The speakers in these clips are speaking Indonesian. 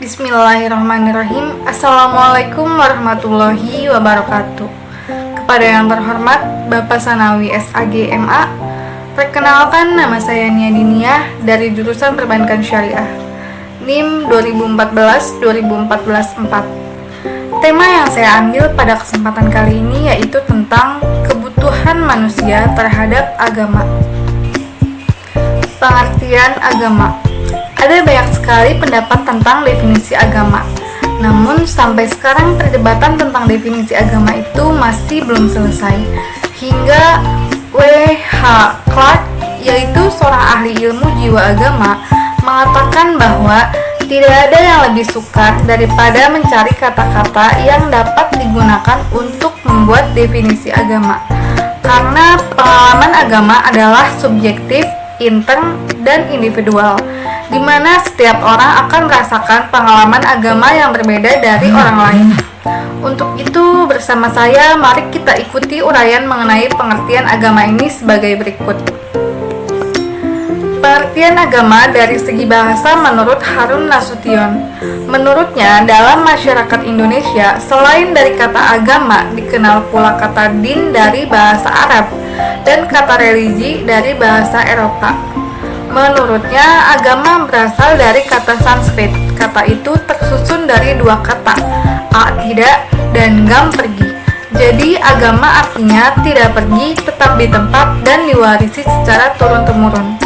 Bismillahirrahmanirrahim. Assalamualaikum warahmatullahi wabarakatuh. Kepada yang terhormat Bapak Sanawi SAG MA, perkenalkan nama saya Nia Diniyah dari jurusan Perbankan Syariah, NIM 2014-2014-4. Tema yang saya ambil pada kesempatan kali ini yaitu tentang kebutuhan manusia terhadap agama. Pengertian agama. Ada banyak sekali pendapat tentang definisi agama. Namun sampai sekarang perdebatan tentang definisi agama itu masih belum selesai. Hingga W.H. Clark, yaitu seorang ahli ilmu jiwa agama, mengatakan bahwa tidak ada yang lebih sukar daripada mencari kata-kata yang dapat digunakan untuk membuat definisi agama. Karena pengalaman agama adalah subjektif, intern, dan individual, di mana setiap orang akan merasakan pengalaman agama yang berbeda dari orang lain. Untuk itu, bersama saya, mari kita ikuti uraian mengenai pengertian agama ini sebagai berikut. Pengertian agama dari segi bahasa menurut Harun Nasution. Menurutnya, dalam masyarakat Indonesia, selain dari kata agama, dikenal pula kata din dari bahasa Arab dan kata religi dari bahasa Eropa. Menurutnya, agama berasal dari kata Sanskrit. Kata itu tersusun dari dua kata, tidak dan gam pergi. Jadi, agama artinya tidak pergi, tetap di tempat dan diwarisi secara turun-temurun.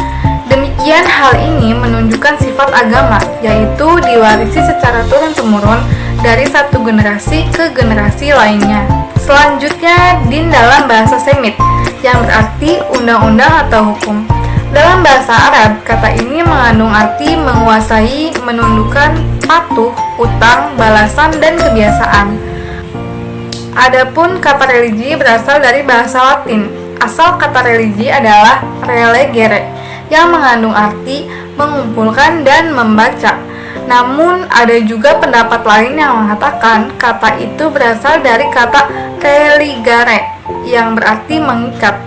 Demikian hal ini menunjukkan sifat agama, yaitu diwarisi secara turun-temurun dari satu generasi ke generasi lainnya. Selanjutnya, din dalam bahasa Semit, yang berarti undang-undang atau hukum. Dalam bahasa Arab, kata ini mengandung arti menguasai, menundukkan, patuh, utang, balasan, dan kebiasaan. Adapun kata religi berasal dari bahasa Latin. Asal kata religi adalah relegere, yang mengandung arti mengumpulkan dan membaca. Namun, ada juga pendapat lain yang mengatakan kata itu berasal dari kata religare, yang berarti mengikat.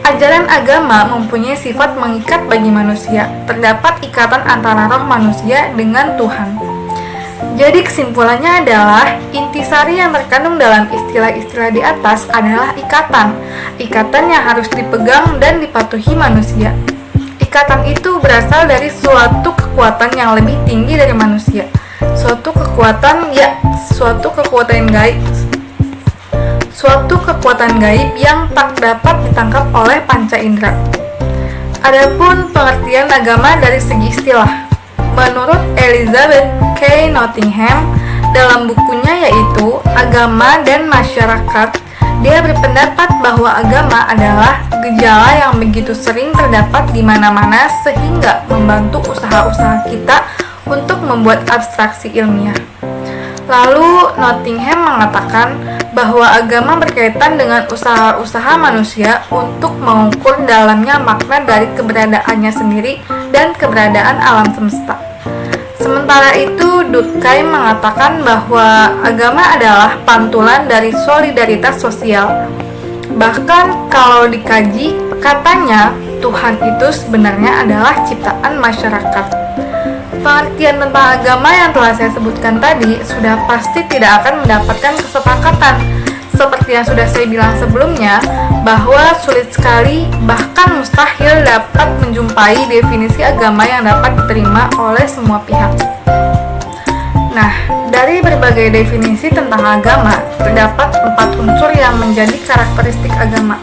Ajaran agama mempunyai sifat mengikat bagi manusia. Terdapat ikatan antara roh manusia dengan Tuhan. Jadi kesimpulannya adalah intisari yang terkandung dalam istilah-istilah di atas adalah ikatan. Ikatan yang harus dipegang dan dipatuhi manusia. Ikatan itu berasal dari suatu kekuatan yang lebih tinggi dari manusia. Suatu kekuatan gaib. Suatu kekuatan gaib yang tak dapat ditangkap oleh panca indera. Adapun pengertian agama dari segi istilah, menurut Elizabeth K. Nottingham dalam bukunya yaitu Agama dan Masyarakat, dia berpendapat bahwa agama adalah gejala yang begitu sering terdapat di mana-mana sehingga membantu usaha-usaha kita untuk membuat abstraksi ilmiah. Lalu Nottingham mengatakan bahwa agama berkaitan dengan usaha-usaha manusia untuk mengukur dalamnya makna dari keberadaannya sendiri dan keberadaan alam semesta. Sementara itu, Durkheim mengatakan bahwa agama adalah pantulan dari solidaritas sosial. Bahkan kalau dikaji, katanya Tuhan itu sebenarnya adalah ciptaan masyarakat. Pengertian tentang agama yang telah saya sebutkan tadi sudah pasti tidak akan mendapatkan kesepakatan. Seperti yang sudah saya bilang sebelumnya, bahwa sulit sekali, bahkan mustahil dapat menjumpai definisi agama yang dapat diterima oleh semua pihak. Nah, dari berbagai definisi tentang agama, terdapat 4 unsur yang menjadi karakteristik agama.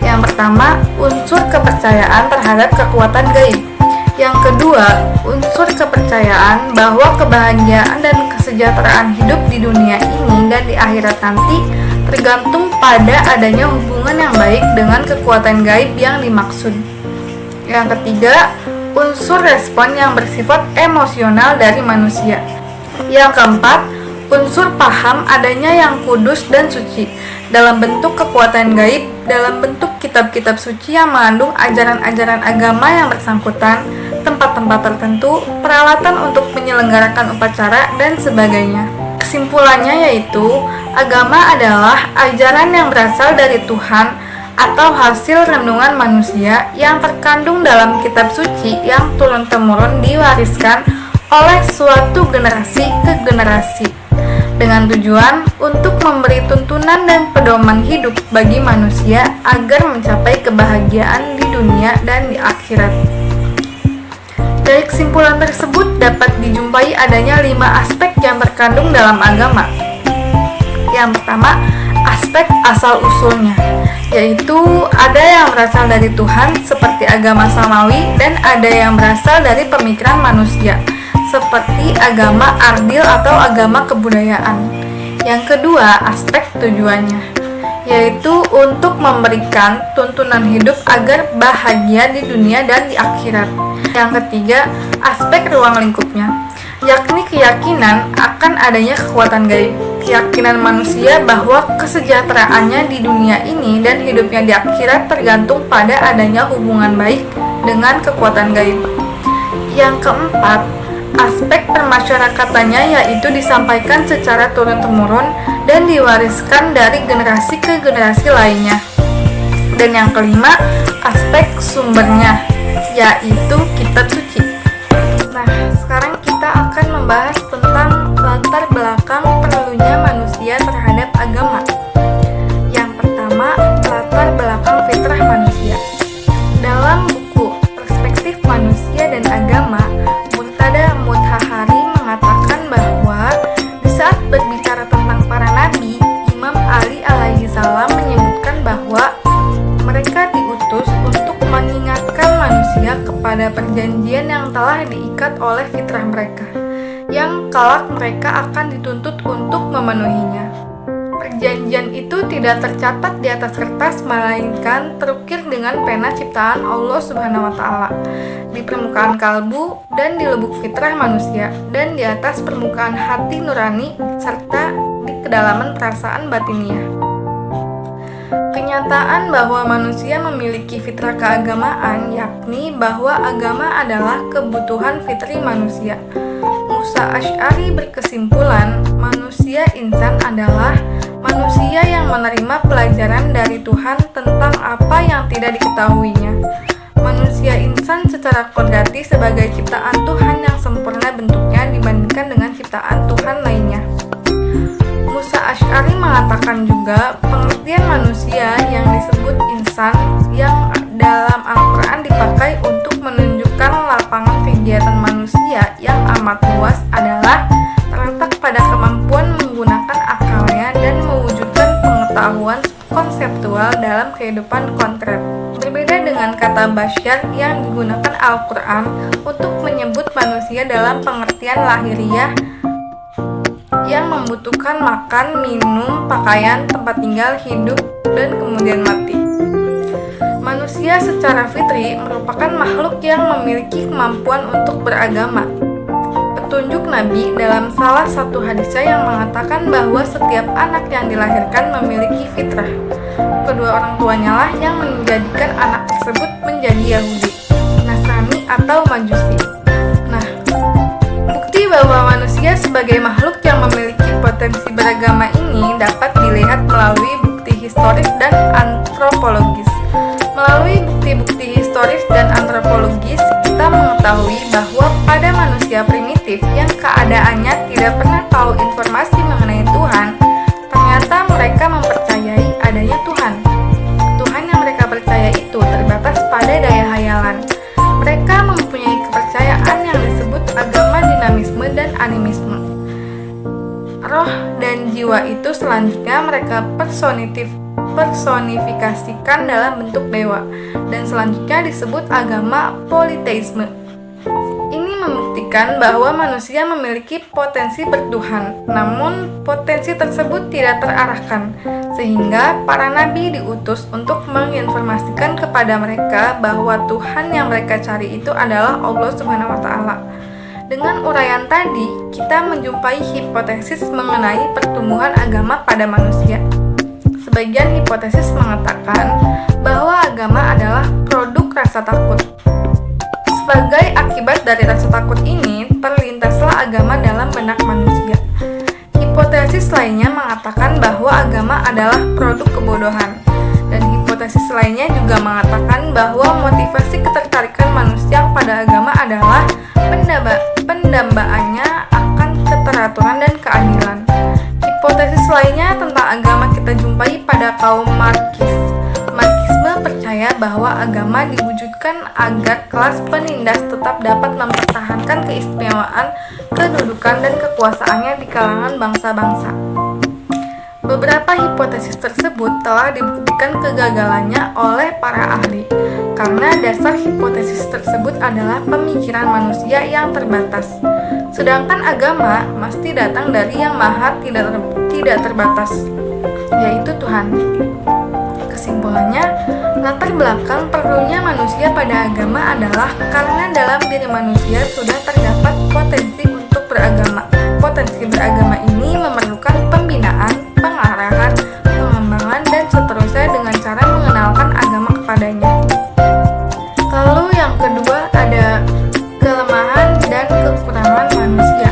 Yang pertama, unsur kepercayaan terhadap kekuatan gaib. Yang kedua, unsur kepercayaan bahwa kebahagiaan dan kesejahteraan hidup di dunia ini dan di akhirat nanti tergantung pada adanya hubungan yang baik dengan kekuatan gaib yang dimaksud. Yang ketiga, unsur respon yang bersifat emosional dari manusia. Yang keempat, unsur paham adanya yang kudus dan suci dalam bentuk kekuatan gaib, dalam bentuk kitab-kitab suci yang mengandung ajaran-ajaran agama yang bersangkutan, tempat-tempat tertentu, peralatan untuk menyelenggarakan upacara, dan sebagainya. Kesimpulannya yaitu, agama adalah ajaran yang berasal dari Tuhan atau hasil renungan manusia yang terkandung dalam kitab suci yang turun-temurun diwariskan oleh suatu generasi ke generasi, dengan tujuan untuk memberi tuntunan dan pedoman hidup bagi manusia agar mencapai kebahagiaan di dunia dan di akhirat. Dari kesimpulan tersebut dapat dijumpai adanya 5 aspek yang terkandung dalam agama. Yang pertama, aspek asal-usulnya, yaitu ada yang berasal dari Tuhan seperti agama samawi dan ada yang berasal dari pemikiran manusia seperti agama ardil atau agama kebudayaan. Yang kedua, aspek tujuannya, yaitu untuk memberikan tuntunan hidup agar bahagia di dunia dan di akhirat. Yang ketiga, aspek ruang lingkupnya, yakni keyakinan akan adanya kekuatan gaib, keyakinan manusia bahwa kesejahteraannya di dunia ini dan hidupnya di akhirat tergantung pada adanya hubungan baik dengan kekuatan gaib. Yang keempat, aspek permasyarakatannya, yaitu disampaikan secara turun-temurun dan diwariskan dari generasi ke generasi lainnya. Dan yang kelima, aspek sumbernya, yaitu kitab suci. Nah, sekarang kita akan membahas tentang latar belakang perlunya manusia terhadap agama. Yang pertama, latar belakang fitrah manusia. Dalam buku Perspektif Manusia dan Agama, Murtada Mutahari mengatakan bahwa di saat berbicara tentang para nabi, Imam Ali alaihi salam menyebutkan bahwa mereka diutus untuk mengingatkan manusia kepada perjanjian yang telah diikat oleh fitrah mereka, yang kelak mereka akan dituntut untuk memenuhinya. Perjanjian itu tidak tercatat di atas kertas, melainkan terukir dengan pena ciptaan Allah Subhanahu wa Ta'ala di permukaan kalbu dan di lubuk fitrah manusia, dan di atas permukaan hati nurani serta di kedalaman perasaan batiniah. Kenyataan bahwa manusia memiliki fitrah keagamaan, yakni bahwa agama adalah kebutuhan fitri manusia. Musa Asy'ari berkesimpulan, manusia insan adalah manusia yang menerima pelajaran dari Tuhan tentang apa yang tidak diketahuinya. Manusia insan secara kodrati sebagai ciptaan Tuhan yang sempurna bentuknya dibandingkan dengan ciptaan Tuhan lainnya. Musa Asy'ari mengatakan juga pengertian manusia yang disebut insan yang dalam Al-Quran dipakai untuk menunjukkan lapangan kegiatan manusia yang amat luas adalah terletak pada kemampuan menggunakan akalnya dan mewujudkan pengetahuan konseptual dalam kehidupan konkret. Berbeda dengan kata basyar yang digunakan Al-Quran untuk menyebut manusia dalam pengertian lahiriah yang membutuhkan makan, minum, pakaian, tempat tinggal, hidup, dan kemudian mati. Manusia secara fitri merupakan makhluk yang memiliki kemampuan untuk beragama. Petunjuk Nabi dalam salah satu hadisnya yang mengatakan bahwa setiap anak yang dilahirkan memiliki fitrah. Kedua orang tuanya lah yang menjadikan anak tersebut menjadi Yahudi, Nasrani, atau Majusi. Nah, bukti bahwa manusia sebagai makhluk yang memiliki potensi beragama ini dapat dilihat melalui bukti historis dan antropologis. Melalui bukti-bukti historis dan antropologis, kita mengetahui bahwa pada manusia primitif yang keadaannya tidak pernah tahu informasi mengenai Tuhan, ternyata mereka mempercayai adanya Tuhan. Tuhan yang mereka percaya itu terbatas pada daya hayalan. Mereka mempunyai kepercayaan yang disebut agama dinamisme dan animisme. Roh dan jiwa itu selanjutnya mereka personifikasikan dalam bentuk dewa, dan selanjutnya disebut agama politeisme. Ini membuktikan bahwa manusia memiliki potensi bertuhan, namun potensi tersebut tidak terarahkan, sehingga para nabi diutus untuk menginformasikan kepada mereka bahwa Tuhan yang mereka cari itu adalah Allah Subhanahu wa Ta'ala. Dengan uraian tadi, kita menjumpai hipotesis mengenai pertumbuhan agama pada manusia. Sebagian hipotesis mengatakan bahwa agama adalah produk rasa takut. Sebagai akibat dari rasa takut ini, terlintaslah agama dalam benak manusia. Hipotesis lainnya mengatakan bahwa agama adalah produk kebodohan. Dan hipotesis lainnya juga mengatakan bahwa motivasi ketertarikan manusia pada agama adalah pendambaannya akan keteraturan dan keadilan. Hipotesis lainnya tentang agama kita jumpai pada kaum Marxis. Marxisme percaya bahwa agama diwujudkan agar kelas penindas tetap dapat mempertahankan keistimewaan, kedudukan, dan kekuasaannya di kalangan bangsa-bangsa. Beberapa hipotesis tersebut telah dibuktikan kegagalannya oleh para ahli, karena dasar hipotesis tersebut adalah pemikiran manusia yang terbatas. Sedangkan agama mesti datang dari yang maha tidak terbatas, yaitu Tuhan. Kesimpulannya, latar belakang perlunya manusia pada agama adalah karena dalam diri manusia sudah terdapat potensi untuk beragama. Potensi beragama ini memerlukan pembinaan, pengarahan, pengembangan, dan seterusnya dengan cara mengenalkan agama kepadanya. Lalu yang kedua ada kelemahan dan kekurangan manusia.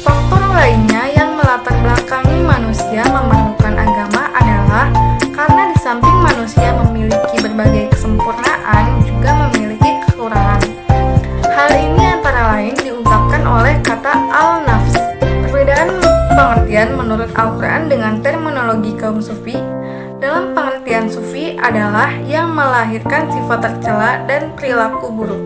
Faktor lainnya yang melatar belakangi manusia memerlukan agama adalah karena di samping manusia memiliki berbagai kesempurnaan, juga memiliki kekurangan. Hal ini antara lain diungkapkan oleh kata al-nafs. Perbedaan pengertian menurut Al-Quran dengan terminologi kaum sufi. Dalam pengertian sufi adalah yang melahirkan sifat tercela dan perilaku buruk.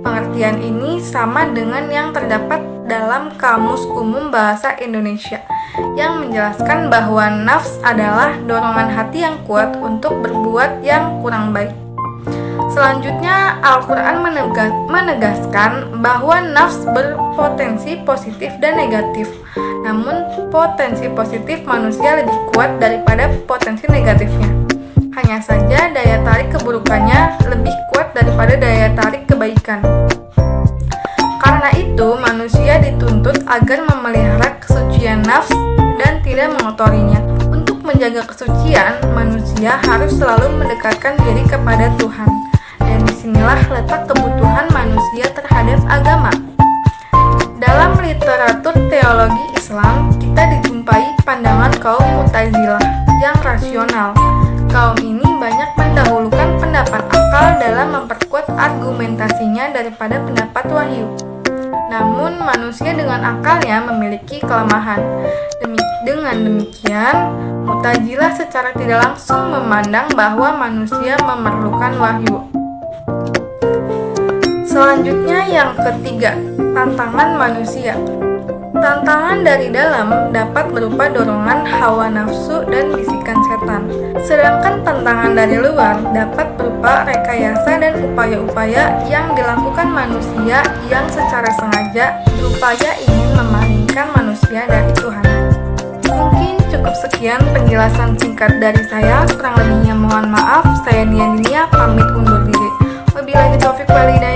Pengertian ini sama dengan yang terdapat dalam Kamus Umum Bahasa Indonesia yang menjelaskan bahwa nafs adalah dorongan hati yang kuat untuk berbuat yang kurang baik. Selanjutnya, Al-Quran menegaskan bahwa nafs berpotensi positif dan negatif. Namun, potensi positif manusia lebih kuat daripada potensi negatifnya. Hanya saja daya tarik keburukannya lebih kuat daripada daya tarik kebaikan. Karena itu, manusia dituntut agar memelihara kesucian nafs dan tidak mengotorinya. Untuk menjaga kesucian, manusia harus selalu mendekatkan diri kepada Tuhan. Dan disinilah letak kebutuhan manusia terhadap agama. Dalam literatur teologi Islam, kita dijumpai pandangan kaum Mu'tazilah yang rasional. Kaum ini banyak mendahulukan pendapat akal dalam memperkuat argumentasinya daripada pendapat wahyu. Namun, manusia dengan akalnya memiliki kelemahan. Dengan demikian, Mu'tazilah secara tidak langsung memandang bahwa manusia memerlukan wahyu. Selanjutnya yang ketiga, tantangan manusia. Tantangan dari dalam dapat berupa dorongan hawa nafsu dan bisikan setan. Sedangkan tantangan dari luar dapat berupa rekayasa dan upaya-upaya yang dilakukan manusia yang secara sengaja berupaya ingin memalingkan manusia dari Tuhan. Mungkin cukup sekian penjelasan singkat dari saya, kurang lebihnya mohon maaf. Saya Nia Dinia pamit undur diri. Wabillahi taufiq wal hidayah.